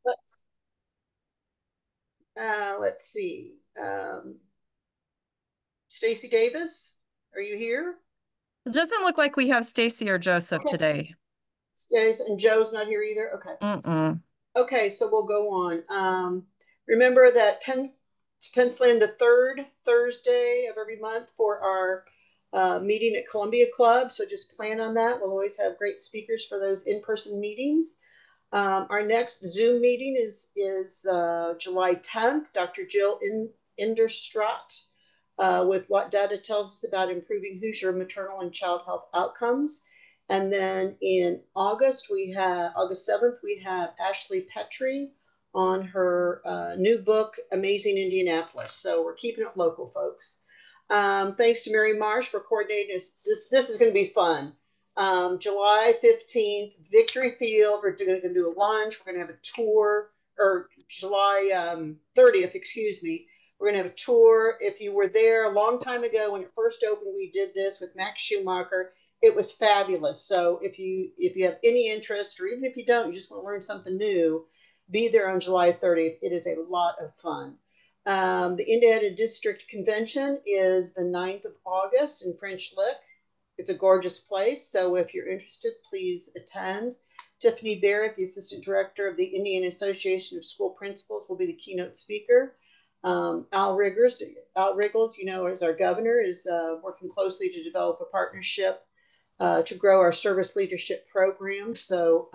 Let's, let's see. Stacy Davis, are you here? It doesn't look like we have Stacy or Joseph Okay. today. Stacy and Joe's not here either. Okay. Mm-mm. Okay, so we'll go on. Remember that pencil in the third Thursday of every month for our meeting at Columbia Club. So just plan on that. We'll always have great speakers for those in-person meetings. Our next Zoom meeting is July 10th. Dr. Jill Inderstraat with what data tells us about improving Hoosier maternal and child health outcomes. And then in August, we have August 7th, we have Ashley Petrie on her new book, Amazing Indianapolis. So we're keeping it local, folks. Thanks to Mary Marsh for coordinating this is going to be fun. July 15th, Victory Field. We're going to do a lunch. We're going to have a tour, or July 30th, excuse me. We're going to have a tour. If you were there a long time ago when it first opened, we did this with Max Schumacher. It was fabulous. So if you have any interest, or even if you don't, you just want to learn something new, be there on July 30th. It is a lot of fun. The Indiana District Convention is the 9th of August in French Lick. It's a gorgeous place. So if you're interested, please attend. Tiffany Barrett, the Assistant Director of the Indiana Association of School Principals, will be the keynote speaker. Al Riggles, as our governor, is working closely to develop a partnership to grow our service leadership program. So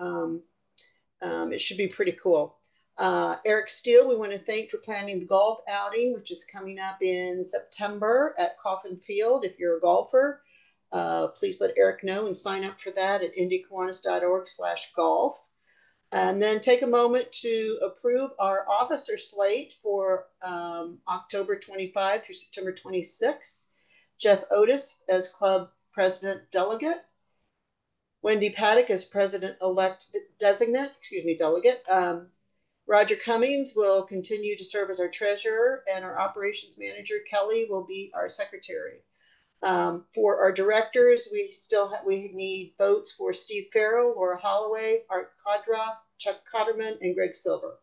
it should be pretty cool. Eric Steele, we want to thank for planning the golf outing, which is coming up in September at Coffin Field. If you're a golfer, please let Eric know and sign up for that at indykiwanis.org/golf. And then take a moment to approve our officer slate for October 25 through September 26. Jeff Otis as club president delegate. Wendy Paddock as president-elect delegate. Roger Cummings will continue to serve as our treasurer, and our operations manager, Kelly, will be our secretary. For our directors, we need votes for Steve Farrell, Laura Holloway, Art Kadra, Chuck Cotterman, and Greg Silver.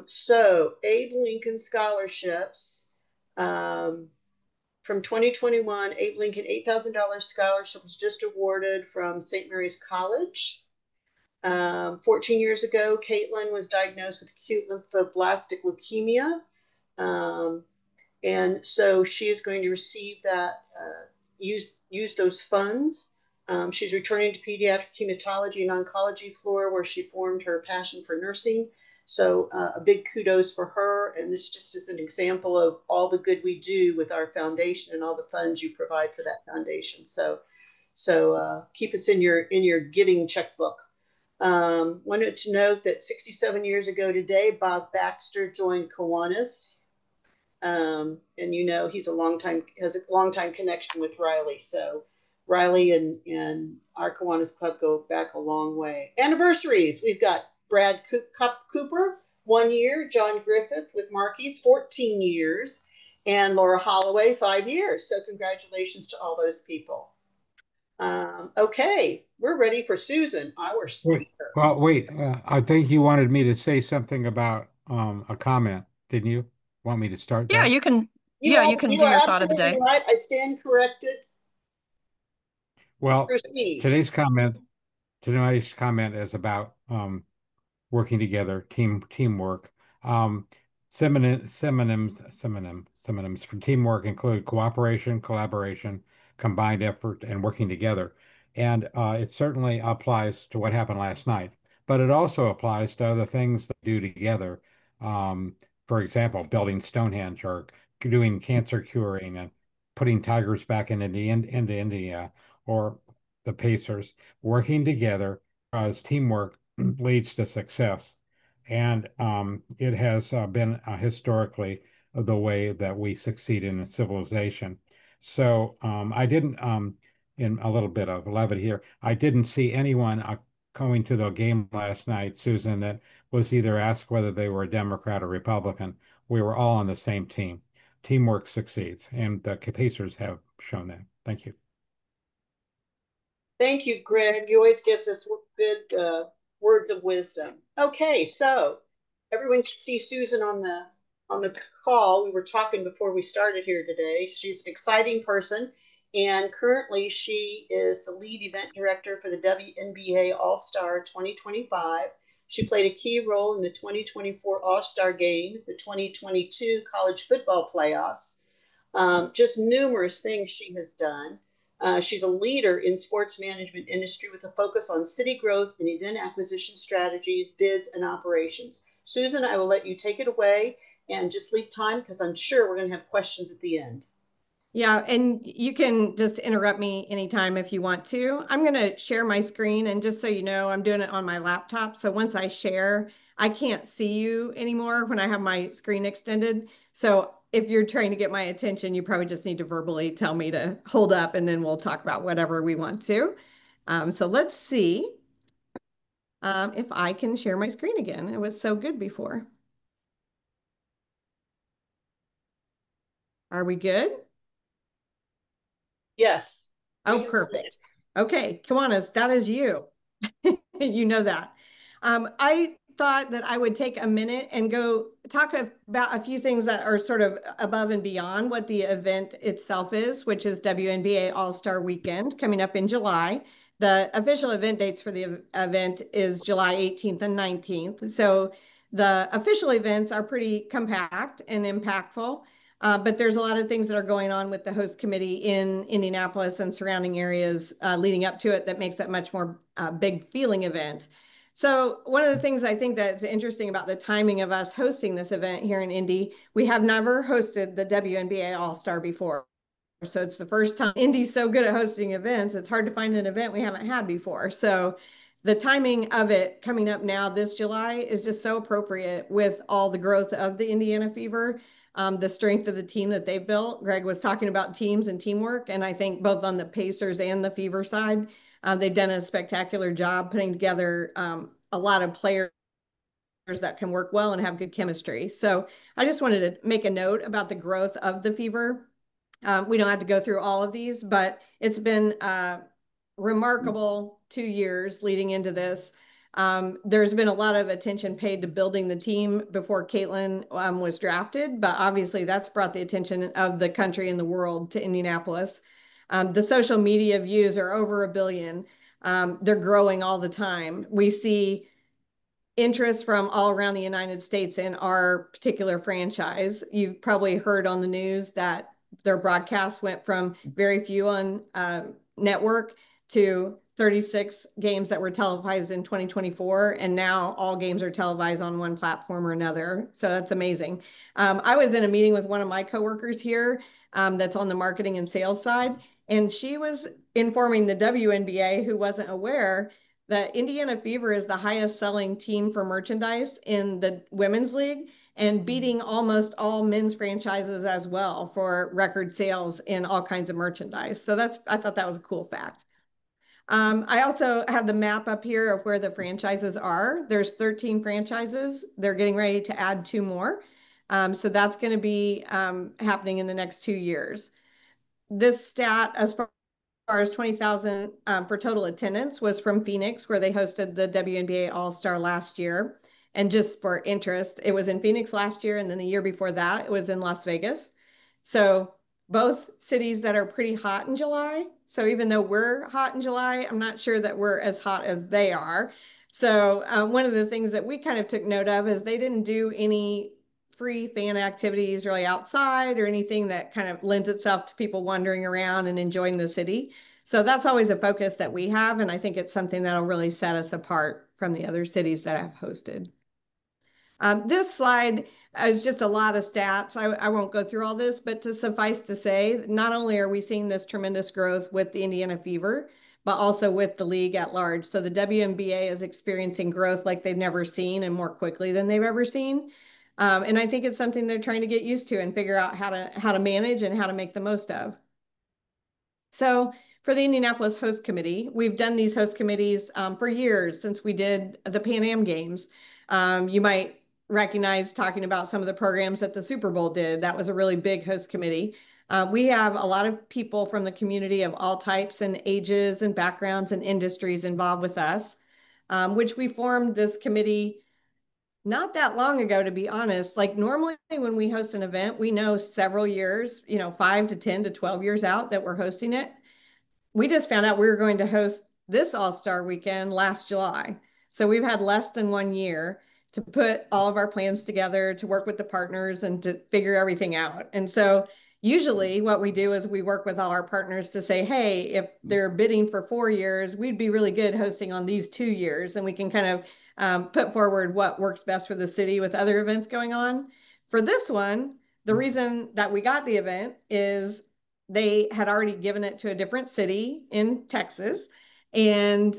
So Abe Lincoln scholarships. From 2021, Abe Lincoln $8,000 scholarship was just awarded from St. Mary's College. 14 years ago, Caitlin was diagnosed with acute lymphoblastic leukemia. And so she is going to receive that, use those funds. She's returning to pediatric hematology and oncology floor where she formed her passion for nursing. So a big kudos for her. And this just is an example of all the good we do with our foundation and all the funds you provide for that foundation. So keep us in your giving checkbook. Wanted to note that 67 years ago today, Bob Baxter joined Kiwanis. And he's has a long time connection with Riley. So Riley and our Kiwanis Club go back a long way. Anniversaries. We've got Brad Cooper, 1 year, John Griffith with Marquis, 14 years, and Laura Holloway, 5 years. So congratulations to all those people. Okay, we're ready for Susan, our Wait, speaker. well, wait. I think you wanted me to say something about a comment, didn't you? Want me to start Yeah, that? you can. You Yeah, have you can you do are your thought of the absolutely day. right. I stand corrected. Well, Proceed. today's comment today's comment is about working together, teamwork. Um, synonyms for teamwork include cooperation, collaboration, combined effort, and working together. And it certainly applies to what happened last night, but it also applies to other things that do together. For example, building Stonehenge or doing cancer curing and putting tigers back into India or the Pacers working together as teamwork leads to success. And it has been historically the way that we succeed in civilization. So I didn't, in a little bit of levity here, I didn't see anyone going to the game last night, Susan, that was either asked whether they were a Democrat or Republican. We were all on the same team. Teamwork succeeds, and the Pacers have shown that. Thank you. Thank you, Greg. You always gives us good words of wisdom. Okay, so everyone should see Susan on the call. We were talking before we started here today. She's an exciting person, and currently she is the lead event director for the WNBA All-Star 2025. She played a key role in the 2024 All-Star Games, the 2022 college football playoffs, just numerous things she has done. She's a leader in sports management industry with a focus on city growth and event acquisition strategies, bids, and operations. Susan, I will let you take it away and just leave time because I'm sure we're going to have questions at the end. Yeah, and you can just interrupt me anytime if you want to. I'm going to share my screen, and just so you know, I'm doing it on my laptop. So once I share, I can't see you anymore when I have my screen extended. So if you're trying to get my attention, you probably just need to verbally tell me to hold up, and then we'll talk about whatever we want to. So let's see if I can share my screen again. It was so good before. Are we good? Yes. Oh, perfect. Okay, Kiwanis, that is you. You know that. I thought that I would take a minute and go talk about a few things that are sort of above and beyond what the event itself is, which is WNBA All-Star Weekend coming up in July. The official event dates for the event is July 18th and 19th. So the official events are pretty compact and impactful. But there's a lot of things that are going on with the host committee in Indianapolis and surrounding areas leading up to it that makes it much more big feeling event. So one of the things I think that's interesting about the timing of us hosting this event here in Indy, we have never hosted the WNBA All-Star before. So it's the first time. Indy's so good at hosting events, it's hard to find an event we haven't had before. So the timing of it coming up now this July is just so appropriate with all the growth of the Indiana Fever, the strength of the team that they've built. Greg was talking about teams and teamwork, and I think both on the Pacers and the Fever side, they've done a spectacular job putting together a lot of players that can work well and have good chemistry. So I just wanted to make a note about the growth of the Fever. We don't have to go through all of these, but it's been remarkable 2 years leading into this. There's been a lot of attention paid to building the team before Caitlin was drafted, but obviously that's brought the attention of the country and the world to Indianapolis. The social media views are over 1 billion. They're growing all the time. We see interest from all around the United States in our particular franchise. You've probably heard on the news that their broadcasts went from very few on network to 36 games that were televised in 2024, and now all games are televised on one platform or another. So that's amazing. I was in a meeting with one of my coworkers here that's on the marketing and sales side, and she was informing the WNBA, who wasn't aware, that Indiana Fever is the highest selling team for merchandise in the women's league and beating almost all men's franchises as well for record sales in all kinds of merchandise. So I thought that was a cool fact. I also have the map up here of where the franchises are. There's 13 franchises. They're getting ready to add 2 more. So that's going to be happening in the next 2 years. This stat, as far as 20,000 for total attendance, was from Phoenix, where they hosted the WNBA All-Star last year. And just for interest, it was in Phoenix last year, and then the year before that, it was in Las Vegas. So both cities that are pretty hot in July. So even though we're hot in July, I'm not sure that we're as hot as they are. So one of the things that we kind of took note of is they didn't do any free fan activities really outside or anything that kind of lends itself to people wandering around and enjoying the city. So that's always a focus that we have, and I think it's something that'll really set us apart from the other cities that have hosted. This slide is just a lot of stats. I won't go through all this, but to suffice to say, not only are we seeing this tremendous growth with the Indiana Fever, but also with the league at large. So the WNBA is experiencing growth like they've never seen and more quickly than they've ever seen. And I think it's something they're trying to get used to and figure out how to manage and how to make the most of. So for the Indianapolis Host Committee, we've done these host committees for years since we did the Pan Am Games. You might recognize talking about some of the programs that the Super Bowl did. That was a really big host committee. We have a lot of people from the community of all types and ages and backgrounds and industries involved with us. which we formed this committee not that long ago, to be honest. Like normally when we host an event, we know several years, 5 to 10 to 12 years out that we're hosting it. We just found out we were going to host this All-Star weekend last July. So we've had less than 1 year to put all of our plans together, to work with the partners and to figure everything out. And so usually what we do is we work with all our partners to say, hey, if they're bidding for 4 years, we'd be really good hosting on these 2 years. And we can kind of put forward what works best for the city with other events going on. For this one, the reason that we got the event is they had already given it to a different city in Texas. And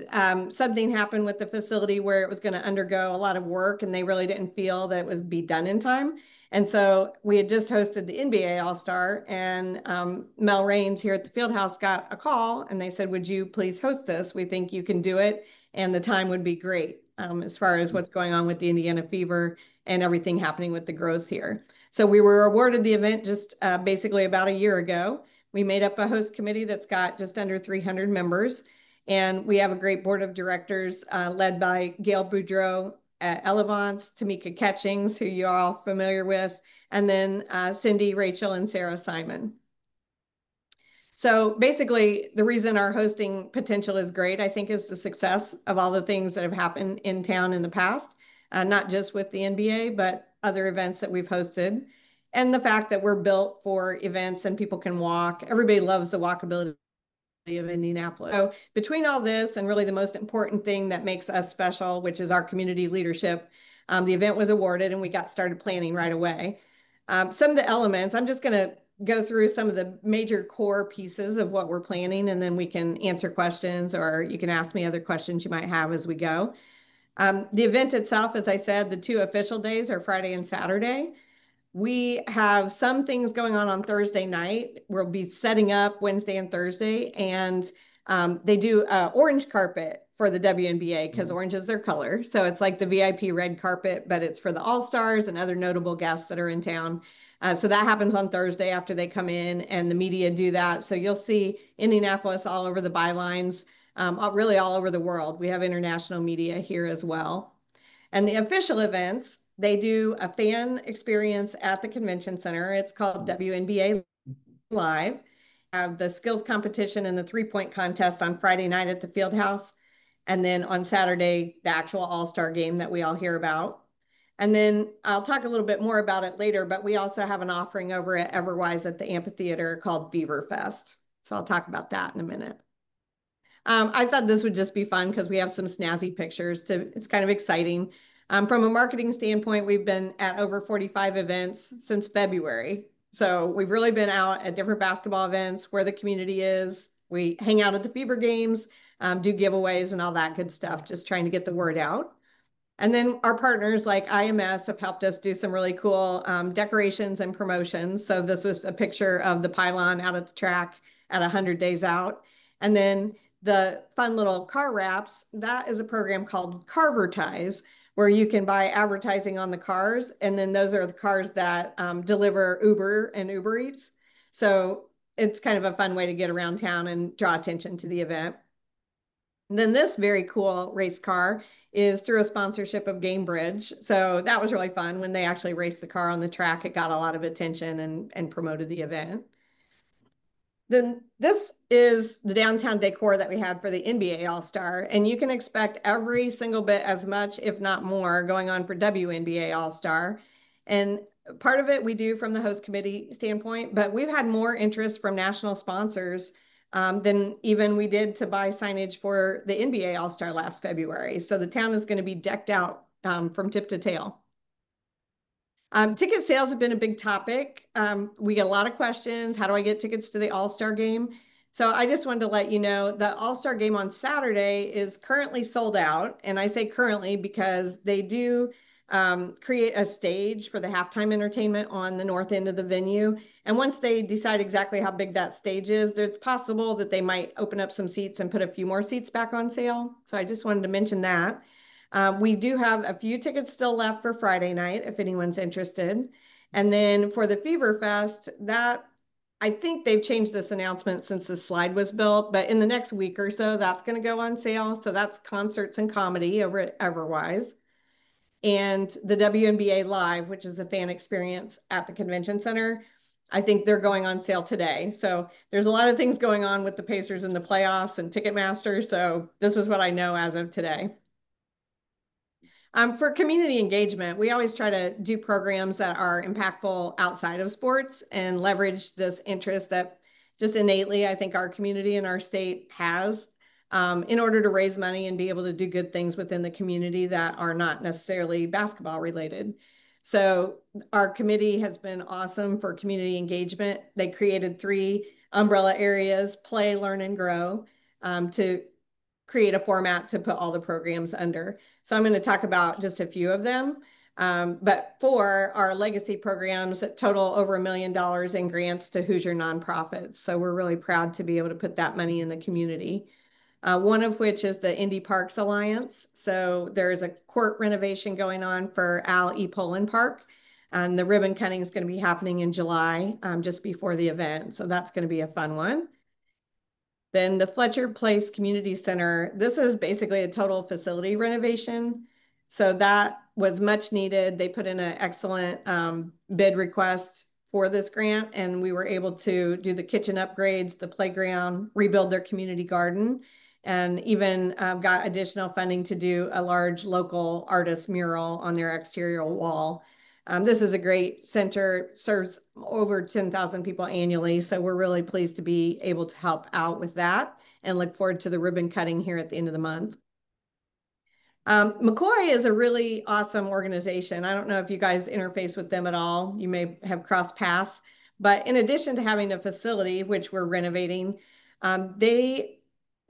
something happened with the facility where it was going to undergo a lot of work, and they really didn't feel that it was be done in time. And so we had just hosted the NBA All-Star, and Mel Raines here at the Fieldhouse got a call, and they said, would you please host this? We think you can do it, and the time would be great as far as what's going on with the Indiana fever and everything happening with the growth here. So we were awarded the event just basically about a year ago. We made up a host committee that's got just under 300 members. And we have a great board of directors led by Gail Boudreau at Elevance, Tamika Catchings, who you're all familiar with, and then Cindy, Rachel, and Sarah Simon. So basically, the reason our hosting potential is great, I think, is the success of all the things that have happened in town in the past, not just with the NBA, but other events that we've hosted. And the fact that we're built for events and people can walk. Everybody loves the walkability of Indianapolis. So between all this and really the most important thing that makes us special, which is our community leadership, the event was awarded and we got started planning right away. Some of the elements, I'm just going to go through some of the major core pieces of what we're planning, and then we can answer questions, or you can ask me other questions you might have as we go. The event itself, as I said, the 2 official days are Friday and Saturday. We have some things going on Thursday night. We'll be setting up Wednesday and Thursday, and they do orange carpet for the WNBA because orange is their color. So it's like the VIP red carpet, but it's for the All-Stars and other notable guests that are in town. So that happens on Thursday after they come in, and the media do that. So you'll see Indianapolis all over the bylines, really all over the world. We have international media here as well. And the official events, they do a fan experience at the convention center. It's called WNBA Live. Have the skills competition and the 3-point contest on Friday night at the Fieldhouse. And then on Saturday, the actual All-Star game that we all hear about. And then I'll talk a little bit more about it later, but we also have an offering over at Everwise at the amphitheater called Beaver Fest. So I'll talk about that in a minute. I thought this would just be fun because we have some snazzy pictures. It's kind of exciting. From a marketing standpoint, we've been at over 45 events since February. So we've really been out at different basketball events where the community is. We hang out at the Fever games, do giveaways and all that good stuff, just trying to get the word out. And then our partners like IMS have helped us do some really cool decorations and promotions. So this was a picture of the pylon out at the track at 100 Days Out. And then the fun little car wraps, that is a program called Carvertise, where you can buy advertising on the cars. And then those are the cars that deliver Uber and Uber Eats. So it's kind of a fun way to get around town and draw attention to the event. And then this very cool race car is through a sponsorship of Gamebridge. So that was really fun. When they actually raced the car on the track, it got a lot of attention and promoted the event. Then this is the downtown decor that we had for the NBA All-Star. And you can expect every single bit as much, if not more, going on for WNBA All-Star. And part of it we do from the host committee standpoint, but we've had more interest from national sponsors than even we did to buy signage for the NBA All-Star last February. So the town is going to be decked out from tip to tail. Ticket sales have been a big topic. We get a lot of questions. How do I get tickets to the All-Star game? So I just wanted to let you know the All-Star game on Saturday is currently sold out. And I say currently because they do create a stage for the halftime entertainment on the north end of the venue. And once they decide exactly how big that stage is, it's possible that they might open up some seats and put a few more seats back on sale. So I just wanted to mention that. We do have a few tickets still left for Friday night if anyone's interested. And then for the Fever Fest, that I think they've changed this announcement since the slide was built, but in the next week or so, that's going to go on sale. So that's concerts and comedy over at Everwise. And the WNBA Live, which is the fan experience at the convention center, I think they're going on sale today. So there's a lot of things going on with the Pacers in the playoffs and Ticketmaster. So this is what I know as of today. For community engagement, we always try to do programs that are impactful outside of sports and leverage this interest that just innately, I think our community and our state has in order to raise money and be able to do good things within the community that are not necessarily basketball related. So our committee has been awesome for community engagement. They created 3 umbrella areas: play, learn, and grow, to create a format to put all the programs under. So I'm going to talk about just a few of them. But 4 are legacy programs that total over $1 million in grants to Hoosier nonprofits. So we're really proud to be able to put that money in the community. One of which is the Indy Parks Alliance. So there's a court renovation going on for Al E. Poland Park. And the ribbon cutting is going to be happening in July, just before the event. So that's going to be a fun one. Then the Fletcher Place Community Center, this is basically a total facility renovation. So that was much needed. They put in an excellent bid request for this grant, and we were able to do the kitchen upgrades, the playground, rebuild their community garden, and even got additional funding to do a large local artist mural on their exterior wall. This is a great center, serves over 10,000 people annually. So we're really pleased to be able to help out with that and look forward to the ribbon cutting here at the end of the month. McCoy is a really awesome organization. I don't know if you guys interface with them at all. You may have crossed paths, but in addition to having a facility, which we're renovating, they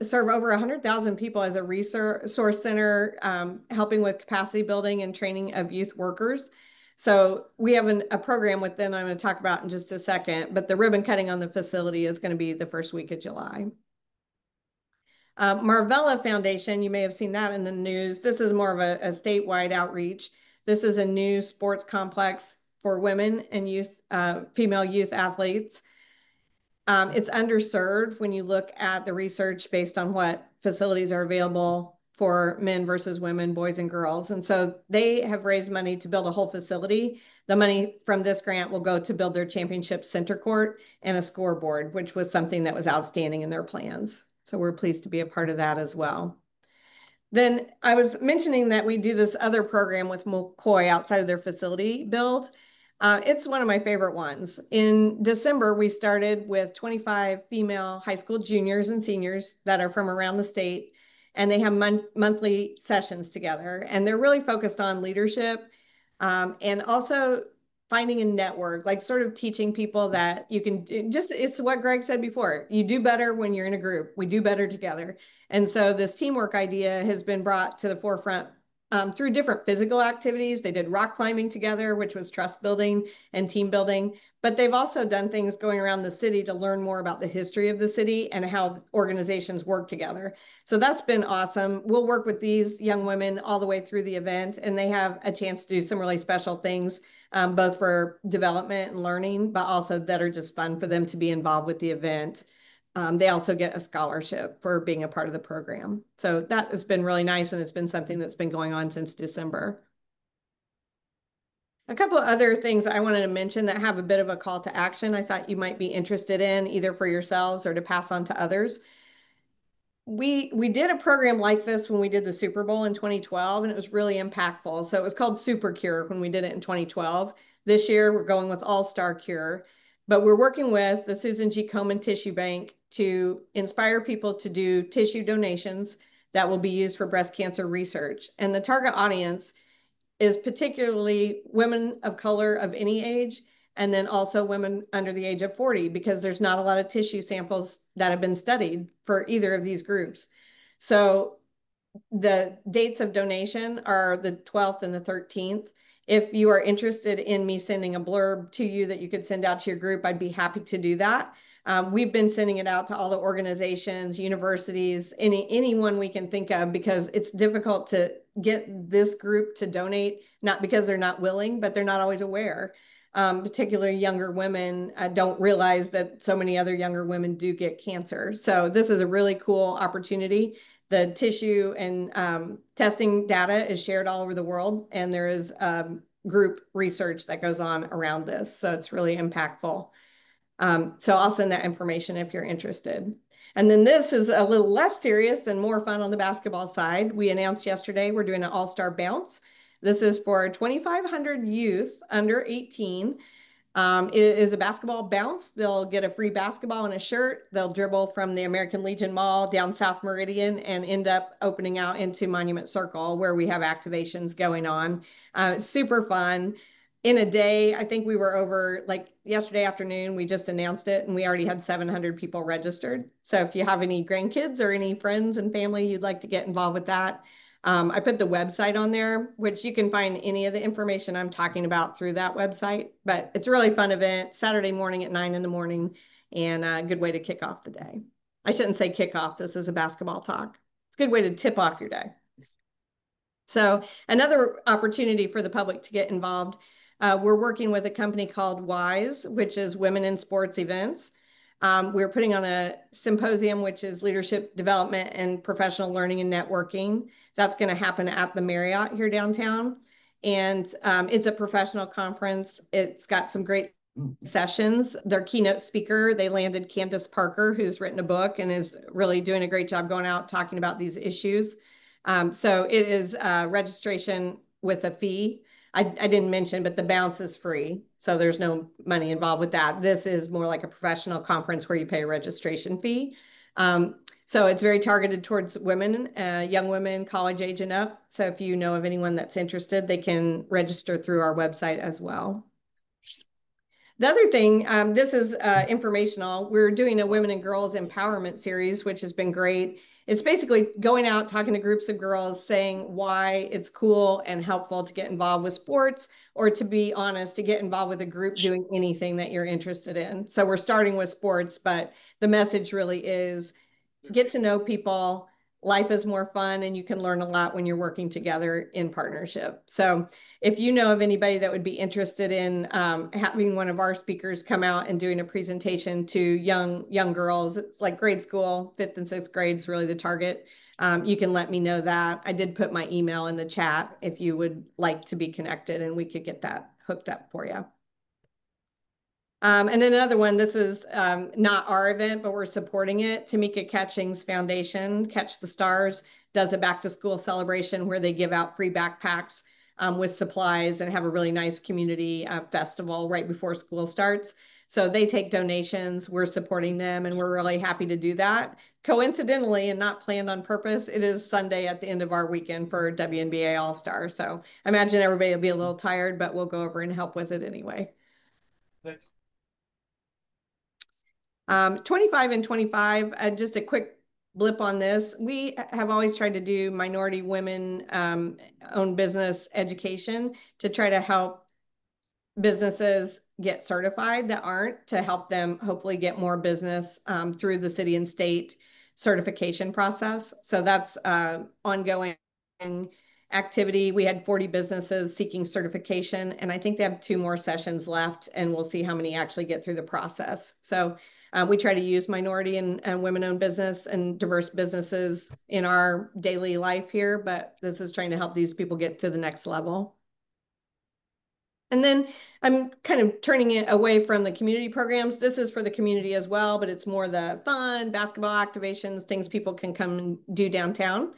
serve over 100,000 people as a resource center, helping with capacity building and training of youth workers. So we have a program with them I'm going to talk about in just a second, but the ribbon cutting on the facility is going to be the first week of July. Marvella Foundation, you may have seen that in the news. This is more of a statewide outreach. This is a new sports complex for women and youth, female youth athletes. It's underserved when you look at the research based on what facilities are available for men versus women, boys and girls. And so they have raised money to build a whole facility. The money from this grant will go to build their championship center court and a scoreboard, which was something that was outstanding in their plans. So we're pleased to be a part of that as well. Then I was mentioning that we do this other program with McCoy outside of their facility build. It's one of my favorite ones. In December, we started with 25 female high school juniors and seniors that are from around the state, and they have monthly sessions together. And they're really focused on leadership and also finding a network, like sort of teaching people that you can just, it's what Greg said before, you do better when you're in a group. We do better together. And so this teamwork idea has been brought to the forefront through different physical activities. They did rock climbing together, which was trust building and team building. But they've also done things going around the city to learn more about the history of the city and how organizations work together. So that's been awesome. We'll work with these young women all the way through the event, and they have a chance to do some really special things, both for development and learning, but also that are just fun for them to be involved with the event. They also get a scholarship for being a part of the program. So that has been really nice, and it's been something that's been going on since December. A couple of other things I wanted to mention that have a bit of a call to action I thought you might be interested in, either for yourselves or to pass on to others. We did a program like this when we did the Super Bowl in 2012, and it was really impactful. So it was called Super Cure when we did it in 2012. This year, we're going with All-Star Cure. But we're working with the Susan G. Komen Tissue Bank to inspire people to do tissue donations that will be used for breast cancer research. And the target audience is particularly women of color of any age, and then also women under the age of 40, because there's not a lot of tissue samples that have been studied for either of these groups. So the dates of donation are the 12th and the 13th. If you are interested in me sending a blurb to you that you could send out to your group, I'd be happy to do that. We've been sending it out to all the organizations, universities, anyone we can think of, because it's difficult to get this group to donate, not because they're not willing, but they're not always aware. particularly younger women, don't realize that so many other younger women do get cancer. So this is a really cool opportunity. The tissue and testing data is shared all over the world, and there is group research that goes on around this. So it's really impactful. So I'll send that information if you're interested. And then this is a little less serious and more fun on the basketball side. We announced yesterday we're doing an all-star bounce. This is for 2,500 youth under 18. It is a basketball bounce. They'll get a free basketball and a shirt. They'll dribble from the American Legion Mall down South Meridian and end up opening out into Monument Circle, where we have activations going on. Super fun. In a day, I think we were over, like yesterday afternoon, we just announced it and we already had 700 people registered. So if you have any grandkids or any friends and family you'd like to get involved with that, I put the website on there, which you can find any of the information I'm talking about through that website. But it's a really fun event, Saturday morning at 9 in the morning, and a good way to kick off the day. I shouldn't say kick off. This is a basketball talk. It's a good way to tip off your day. So another opportunity for the public to get involved. We're working with a company called WISE, which is Women in Sports Events. We're putting on a symposium, which is leadership development and professional learning and networking. That's going to happen at the Marriott here downtown. And it's a professional conference. It's got some great sessions. Their keynote speaker, they landed Candace Parker, who's written a book and is really doing a great job going out talking about these issues. So it is registration with a fee. I didn't mention, but the bounce is free. So there's no money involved with that. This is more like a professional conference where you pay a registration fee. So it's very targeted towards women, young women, college age and up. So if you know of anyone that's interested, they can register through our website as well. The other thing, this is informational. We're doing a women and girls empowerment series, which has been great. It's basically going out, talking to groups of girls, saying why it's cool and helpful to get involved with sports, or to be honest, to get involved with a group doing anything that you're interested in. So we're starting with sports, but the message really is get to know people. Life is more fun and you can learn a lot when you're working together in partnership. So if you know of anybody that would be interested in having one of our speakers come out and doing a presentation to young girls, like grade school, 5th and 6th grade is really the target. You can let me know that. I did put my email in the chat if you would like to be connected, and we could get that hooked up for you. And then another one, this is not our event, but we're supporting it. Tamika Catching's foundation, Catch the Stars, does a back to school celebration where they give out free backpacks with supplies and have a really nice community festival right before school starts. So they take donations, we're supporting them, and we're really happy to do that. Coincidentally, and not planned on purpose, it is Sunday at the end of our weekend for WNBA All-Star. So I imagine everybody will be a little tired, but we'll go over and help with it anyway. Thanks. 25 and 25, just a quick blip on this. We have always tried to do minority women owned business education to try to help businesses get certified that aren't, to help them hopefully get more business through the city and state certification process. So that's ongoing activity. We had 40 businesses seeking certification, and I think they have 2 more sessions left, and we'll see how many actually get through the process. So we try to use minority and women-owned business and diverse businesses in our daily life here, but this is trying to help these people get to the next level. And then I'm kind of turning it away from the community programs. This is for the community as well, but it's more the fun, basketball activations, things people can come and do downtown.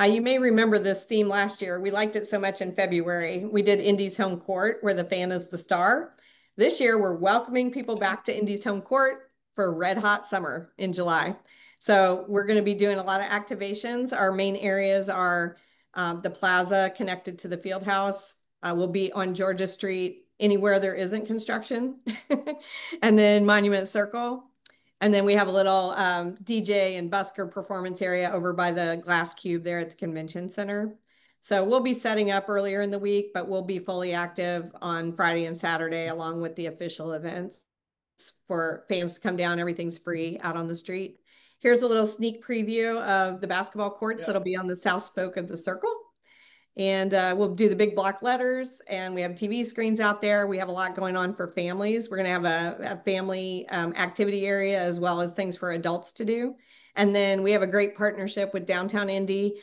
You may remember this theme last year. We liked it so much in February. We did Indy's home court, where the fan is the star. This year, we're welcoming people back to Indy's home court for Red Hot Summer in July. So we're going to be doing a lot of activations. Our main areas are the plaza connected to the field house. We'll be on Georgia Street, anywhere there isn't construction, and then Monument Circle. And then we have a little DJ and busker performance area over by the glass cube there at the convention center. So we'll be setting up earlier in the week, but we'll be fully active on Friday and Saturday along with the official events for fans to come down. Everything's free out on the street. Here's a little sneak preview of the basketball courts that'll be on the south spoke of the circle. And we'll do the big block letters, and we have TV screens out there. We have a lot going on for families. We're going to have a family activity area as well as things for adults to do. And then we have a great partnership with Downtown Indy.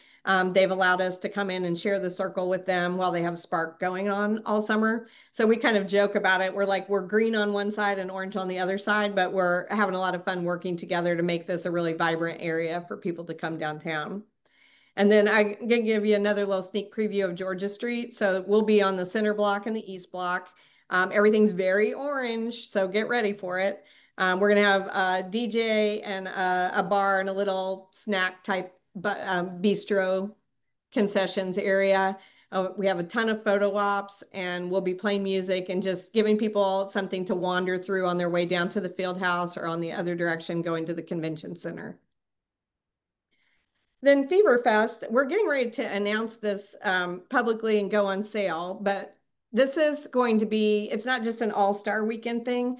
They've allowed us to come in and share the circle with them while they have Spark going on all summer. So we kind of joke about it. We're like, we're green on one side and orange on the other side, but we're having a lot of fun working together to make this a really vibrant area for people to come downtown. And then I'm going to give you another little sneak preview of Georgia Street. So we'll be on the center block and the east block. Everything's very orange, so get ready for it. We're going to have a DJ and a bar and a little snack type bistro concessions area. We have a ton of photo ops, and we'll be playing music and just giving people something to wander through on their way down to the field house or on the other direction going to the convention center. Then Fever Fest, we're getting ready to announce this publicly and go on sale, but this is going to be, it's not just an all-star weekend thing.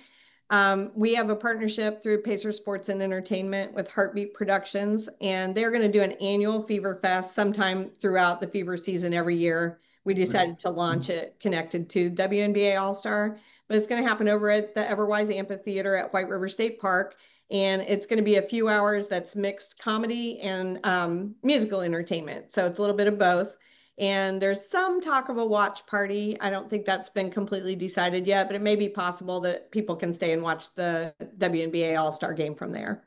We have a partnership through Pacer Sports and Entertainment with Heartbeat Productions, and they're going to do an annual Fever Fest sometime throughout the fever season every year. We decided to launch it connected to WNBA All-Star, but it's going to happen over at the Everwise Amphitheater at White River State Park. And it's going to be a few hours that's mixed comedy and musical entertainment. So it's a little bit of both. And there's some talk of a watch party. I don't think that's been completely decided yet, but it may be possible that people can stay and watch the WNBA All-Star game from there.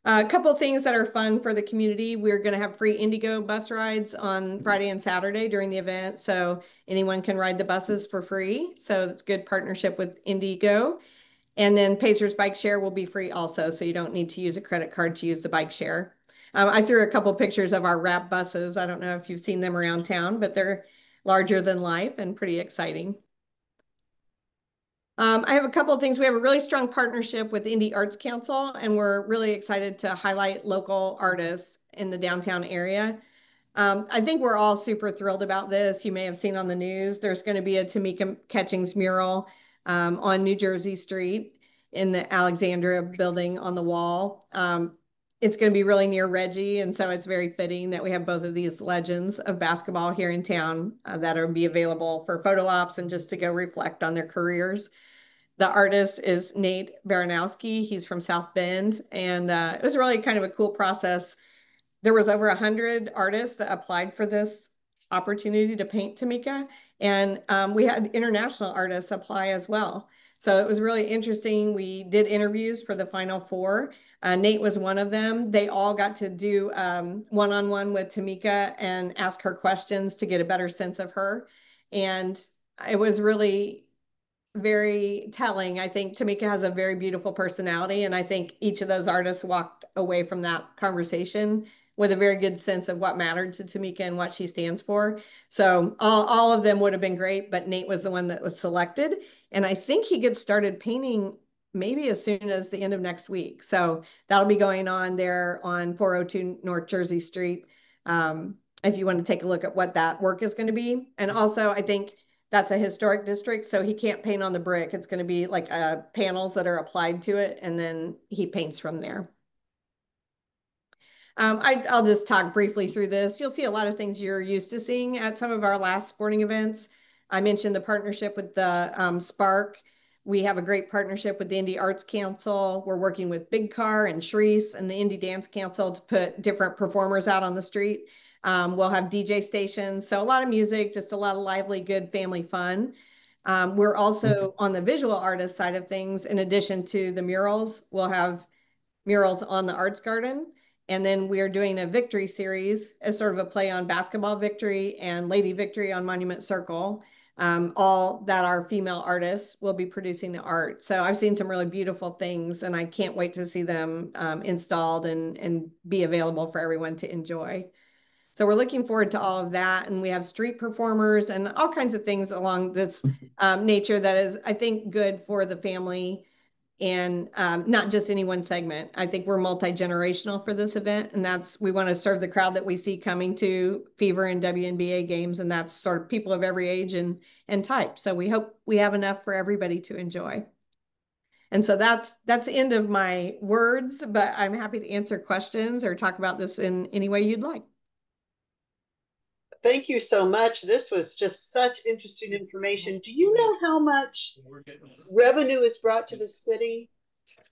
A couple of things that are fun for the community. We're going to have free Indigo bus rides on Friday and Saturday during the event. So anyone can ride the buses for free. So it's good partnership with Indigo. And then Pacers Bike Share will be free also, so you don't need to use a credit card to use the bike share. I threw a couple pictures of our wrap buses. I don't know if you've seen them around town, but they're larger than life and pretty exciting. I have a couple of things. We have a really strong partnership with Indy Arts Council, and we're really excited to highlight local artists in the downtown area. I think we're all super thrilled about this. You may have seen on the news, there's going to be a Tamika Catchings mural on New Jersey Street in the Alexandria building on the wall. It's going to be really near Reggie, and so it's very fitting that we have both of these legends of basketball here in town that will be available for photo ops and just to go reflect on their careers. The artist is Nate Baranowski. He's from South Bend, and it was really kind of a cool process. There was over 100 artists that applied for this opportunity to paint Tamika, and we had international artists apply as well. So it was really interesting. We did interviews for the final four. Nate was one of them. They all got to do one-on-one with Tamika and ask her questions to get a better sense of her. And it was really very telling. I think Tamika has a very beautiful personality, and I think each of those artists walked away from that conversation with a very good sense of what mattered to Tamika and what she stands for. So all of them would have been great, but Nate was the one that was selected. And I think he gets started painting maybe as soon as the end of next week. So that'll be going on there on 402 North Jersey Street. If you want to take a look at what that work is going to be. And also, I think that's a historic district, so he can't paint on the brick. It's going to be like panels that are applied to it, and then he paints from there. I'll just talk briefly through this. You'll see a lot of things you're used to seeing at some of our last sporting events. I mentioned the partnership with the Spark. We have a great partnership with the Indy Arts Council. We're working with Big Car and Shreese and the Indy Dance Council to put different performers out on the street. We'll have DJ stations. So a lot of music, just a lot of lively, good family fun. We're also on the visual artist side of things. In addition to the murals, we'll have murals on the Arts Garden. And then we are doing a victory series as sort of a play on basketball victory and Lady Victory on Monument Circle. All that our female artists will be producing the art. So I've seen some really beautiful things, and I can't wait to see them installed and be available for everyone to enjoy. So we're looking forward to all of that. And we have street performers and all kinds of things along this nature that is, I think, good for the family and not just any one segment. I think we're multi-generational for this event, and we want to serve the crowd that we see coming to Fever and WNBA games, and that's sort of people of every age and type. So we hope we have enough for everybody to enjoy. And so that's the end of my words, but I'm happy to answer questions or talk about this in any way you'd like. Thank you so much. This was just such interesting information. Do you know how much revenue is brought to the city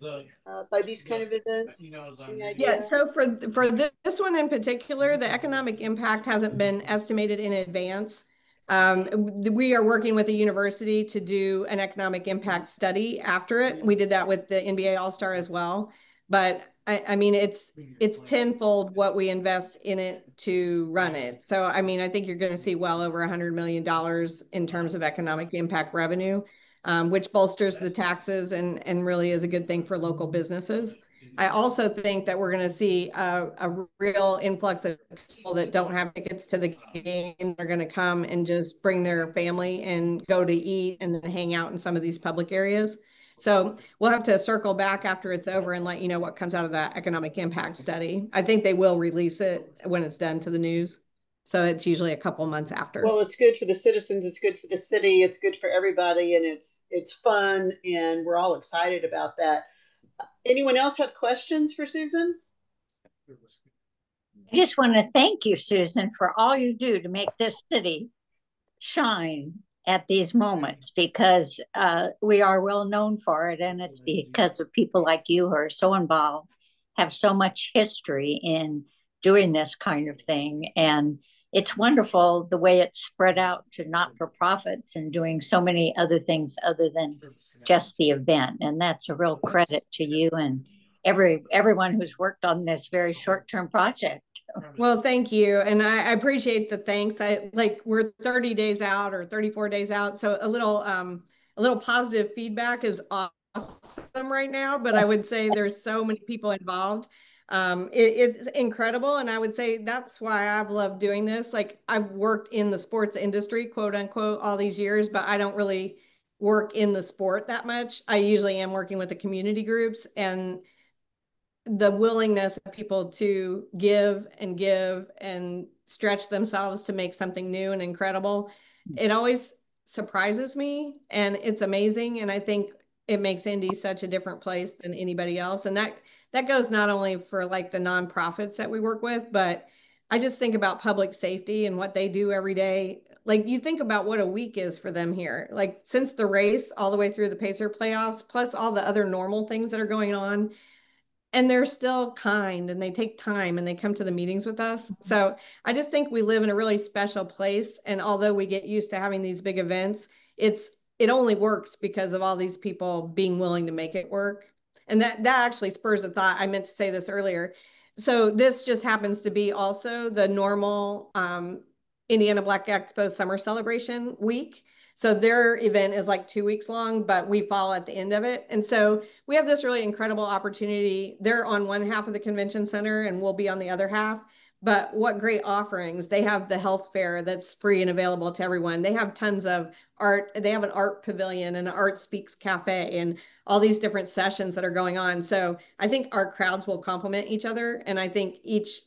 by these kind of events? Any Yeah, idea? so for this one in particular, the economic impact hasn't been estimated in advance. We are working with the university to do an economic impact study after it. We did that with the NBA All-Star as well. But I mean, it's tenfold what we invest in it to run it. So I mean, I think you're going to see well over $100 million in terms of economic impact revenue, which bolsters the taxes and really is a good thing for local businesses. I also think that we're going to see a real influx of people that don't have tickets to the game. They're going to come and just bring their family and go to eat and then hang out in some of these public areas. So we'll have to circle back after it's over and let you know what comes out of that economic impact study. I think they will release it when it's done to the news. So it's usually a couple months after. Well, it's good for the citizens, it's good for the city, it's good for everybody, and it's fun, and we're all excited about that. Anyone else have questions for Susan? I just want to thank you, Susan, for all you do to make this city shine at these moments because we are well known for it. And it's because of people like you who are so involved, have so much history in doing this kind of thing. And it's wonderful the way it's spread out to not for profits and doing so many other things other than just the event. And that's a real credit to you and everyone who's worked on this very short-term project. Well, thank you. And I appreciate the thanks. We're 30 days out or 34 days out. So a little positive feedback is awesome right now, but I would say there's so many people involved. It's incredible. And I would say that's why I've loved doing this. Like I've worked in the sports industry, quote unquote, all these years, but I don't really work in the sport that much. I usually am working with the community groups and the willingness of people to give and stretch themselves to make something new and incredible. It always surprises me and it's amazing. And I think it makes Indy such a different place than anybody else. And that goes not only for like the nonprofits that we work with, but I just think about public safety and what they do every day. Like you think about what a week is for them here, like since the race all the way through the Pacer playoffs, plus all the other normal things that are going on, and they're still kind and they take time and they come to the meetings with us. So I just think we live in a really special place. And although we get used to having these big events, it only works because of all these people being willing to make it work. And that actually spurs a thought. I meant to say this earlier. So this just happens to be also the normal Indiana Black Expo summer celebration week. So their event is like 2 weeks long, but we fall at the end of it. And so we have this really incredible opportunity. They're on one half of the convention center and we'll be on the other half. But what great offerings. They have the health fair that's free and available to everyone. They have tons of art. They have an art pavilion and an art speaks cafe and all these different sessions that are going on. So I think our crowds will complement each other. And I think each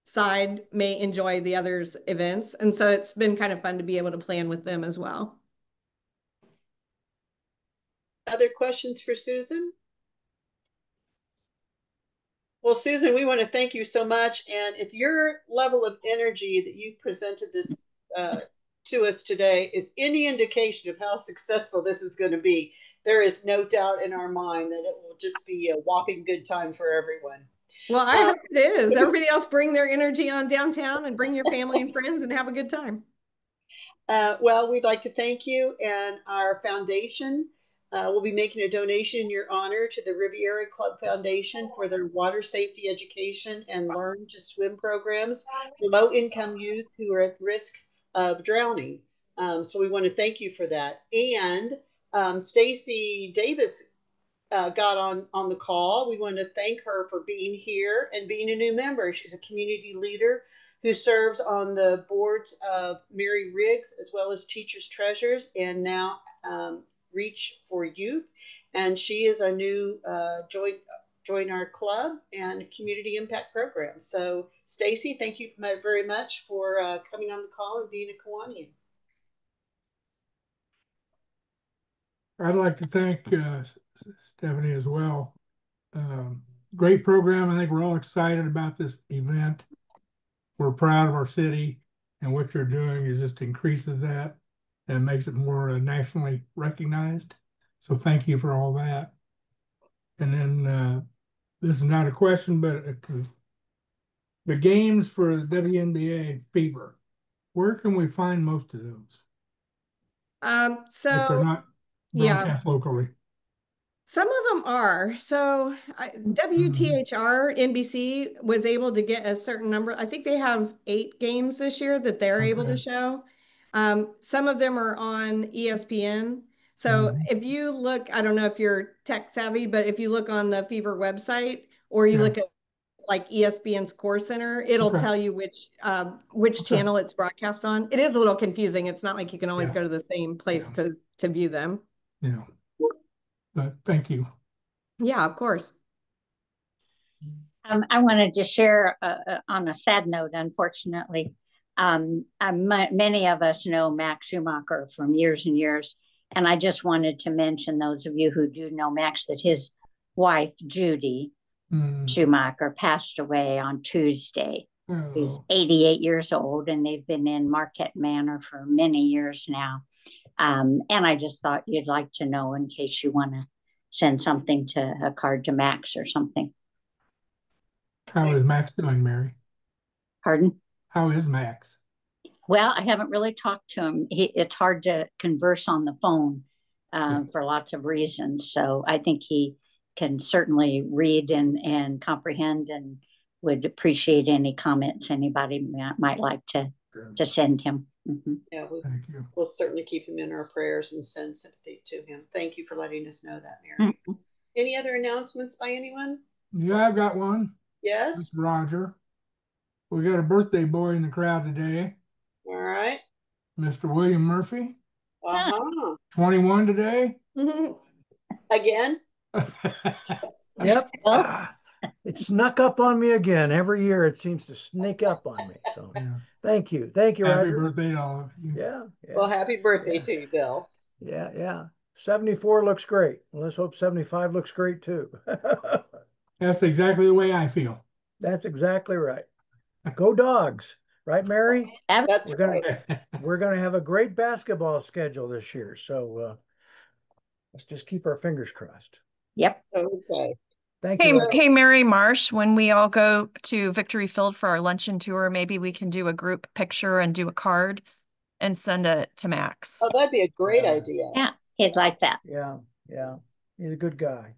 side may enjoy the other's events. And so it's been kind of fun to be able to plan with them as well. Other questions for Susan? Well, Susan, we want to thank you so much. And if your level of energy that you presented this to us today is any indication of how successful this is going to be, there is no doubt in our mind that it will just be a walking good time for everyone. Well, I hope it is. Everybody else bring their energy on downtown and bring your family and friends and have a good time. Well, we'd like to thank you, and our foundation will be making a donation in your honor to the Riviera Club Foundation for their water safety education and learn to swim programs for low-income youth who are at risk of drowning. So we want to thank you for that. And Stacy Davis got on the call. We want to thank her for being here and being a new member. She's a community leader who serves on the boards of Mary Riggs as well as Teachers Treasures and now Reach for Youth. And she is our new join our club and community impact program. So Stacy, thank you very much for coming on the call and being a Kiwanian. I'd like to thank Stephanie as well. Great program. I think we're all excited about this event. We're proud of our city And what you're doing is just increases that and makes it more nationally recognized. So thank you for all that. And then this is not a question, but the games for the WNBA Fever, where can we find most of those if they're So not yeah, broadcast locally? some of them are. So WTHR NBC was able to get a certain number. I think they have 8 games this year that they're able to Okay. show. Some of them are on ESPN. So if you look, I don't know if you're tech savvy, but if you look on the Fever website or you Yeah. look at like ESPN's Core Center, it'll Okay. tell you which channel it's broadcast on. It is a little confusing. It's not like you can always Yeah. go to the same place Yeah. to view them. Yeah. But thank you. Yeah, of course. I wanted to share on a sad note, unfortunately. Many of us know Max Schumacher from years and years. And I just wanted to mention, those of you who do know Max, that his wife, Judy Schumacher, passed away on Tuesday. She's 88 years old, and they've been in Marquette Manor for many years now. And I just thought you'd like to know in case you want to send something to a card to Max or something. How is Max doing, Mary? Pardon? How is Max? Well, I haven't really talked to him. It's hard to converse on the phone for lots of reasons. So I think he can certainly read and comprehend, and would appreciate any comments anybody might like to send him. Mm-hmm. Yeah, Thank you. we'll certainly keep him in our prayers and send sympathy to him. Thank you for letting us know that, Mary. Mm-hmm. Any other announcements by anyone? Yeah, I've got one. Yes. It's Roger. We got a birthday boy in the crowd today, All right. Mr. William Murphy. 21 today. Again? Yep. Well, It snuck up on me again. Every year it seems to sneak up on me. So Yeah. thank you. Thank you, Happy Roger. birthday to all of you. Yeah. Well, happy birthday Yeah. to you, Bill. Yeah. 74 looks great. Let's hope 75 looks great too. That's exactly the way I feel. That's exactly right. Go Dogs, right, Mary? That's We're gonna right. we're gonna have a great basketball schedule this year. So let's just keep our fingers crossed. yep. Okay. Thank Hey, you, Roger. hey, Mary Marsh, when we all go to Victory Field for our luncheon tour, maybe we can do a group picture and do a card and send it to Max. Oh, that'd be a great Yeah. idea. Yeah, he'd like that. Yeah. He's a good guy.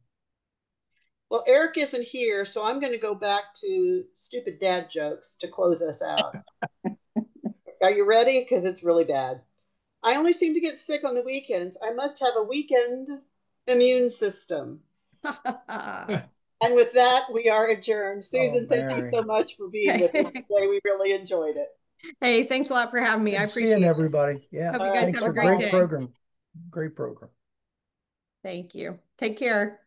Well, Eric isn't here, so I'm going to go back to stupid dad jokes to close us out. Are you ready? Because it's really bad. I only seem to get sick on the weekends. I must have a weekend immune system. And with that, we are adjourned. Susan, thank you Mary. so much for being with us today. We really enjoyed it. Hey, thanks a lot for having me. I Good appreciate seeing it. everybody. Yeah. Hope you guys Thanks have a for great day. program. Great program. Thank you. Take care.